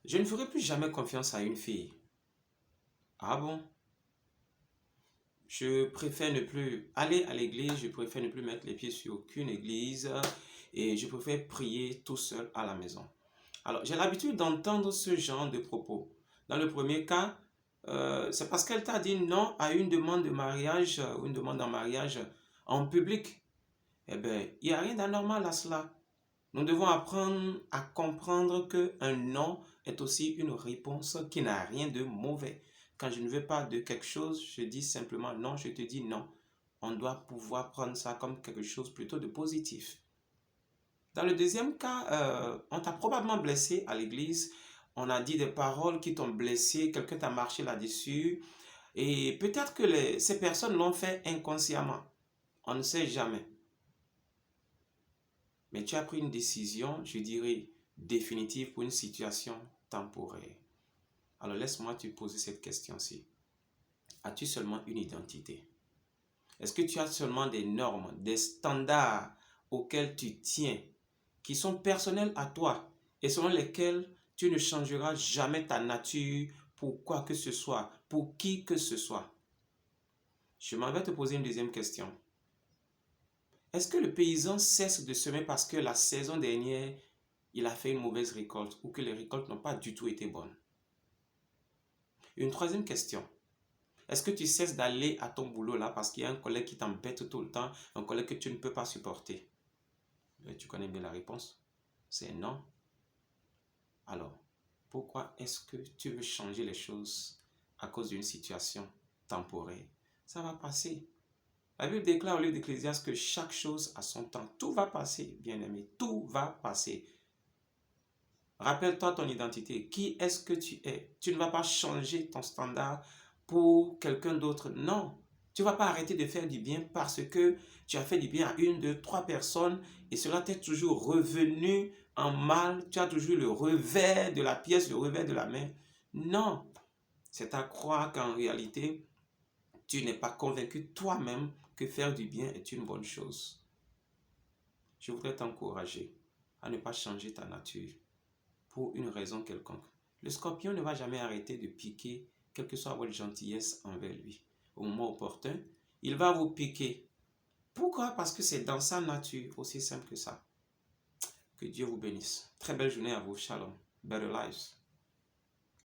Je ne ferai plus jamais confiance à une fille. Ah bon? Je préfère ne plus aller à l'église, je préfère ne plus mettre les pieds sur aucune église et je préfère prier tout seul à la maison. Alors, j'ai l'habitude d'entendre ce genre de propos. Dans le premier cas, c'est parce qu'elle t'a dit non à une demande de mariage ou une demande en mariage en public. Eh bien, il n'y a rien d'anormal à cela. Nous devons apprendre à comprendre qu'un non est aussi une réponse qui n'a rien de mauvais. Quand je ne veux pas de quelque chose, je dis simplement non, je te dis non. On doit pouvoir prendre ça comme quelque chose plutôt de positif. Dans le deuxième cas, on t'a probablement blessé à l'église, on a dit des paroles qui t'ont blessé, quelqu'un t'a marché là-dessus, et peut-être que ces personnes l'ont fait inconsciemment. On ne sait jamais. Mais tu as pris une décision, je dirais, définitive pour une situation temporaire. Alors laisse-moi te poser cette question-ci. As-tu seulement une identité? Est-ce que tu as seulement des normes, des standards auxquels tu tiens, qui sont personnels à toi et selon lesquels tu ne changeras jamais ta nature pour quoi que ce soit, pour qui que ce soit? Je m'en vais te poser une deuxième question. Est-ce que le paysan cesse de semer parce que la saison dernière, il a fait une mauvaise récolte ou que les récoltes n'ont pas du tout été bonnes? Une troisième question. Est-ce que tu cesses d'aller à ton boulot là parce qu'il y a un collègue qui t'embête tout le temps, un collègue que tu ne peux pas supporter? Et tu connais bien la réponse. C'est non. Alors, pourquoi est-ce que tu veux changer les choses à cause d'une situation temporaire? Ça va passer. La Bible déclare au livre d'Ecclésiaste que chaque chose a son temps. Tout va passer, bien-aimé. Tout va passer. Rappelle-toi ton identité. Qui est-ce que tu es? Tu ne vas pas changer ton standard pour quelqu'un d'autre. Non. Tu ne vas pas arrêter de faire du bien parce que tu as fait du bien à une, deux, trois personnes et cela t'est toujours revenu en mal. Tu as toujours le revers de la pièce, le revers de la main. Non. C'est à croire qu'en réalité, tu n'es pas convaincu toi-même que faire du bien est une bonne chose. Je voudrais t'encourager à ne pas changer ta nature pour une raison quelconque. Le scorpion ne va jamais arrêter de piquer, quelle que soit votre gentillesse envers lui. Au moment opportun, il va vous piquer. Pourquoi? Parce que c'est dans sa nature, aussi simple que ça. Que Dieu vous bénisse. Très belle journée à vous. Shalom. Better lives.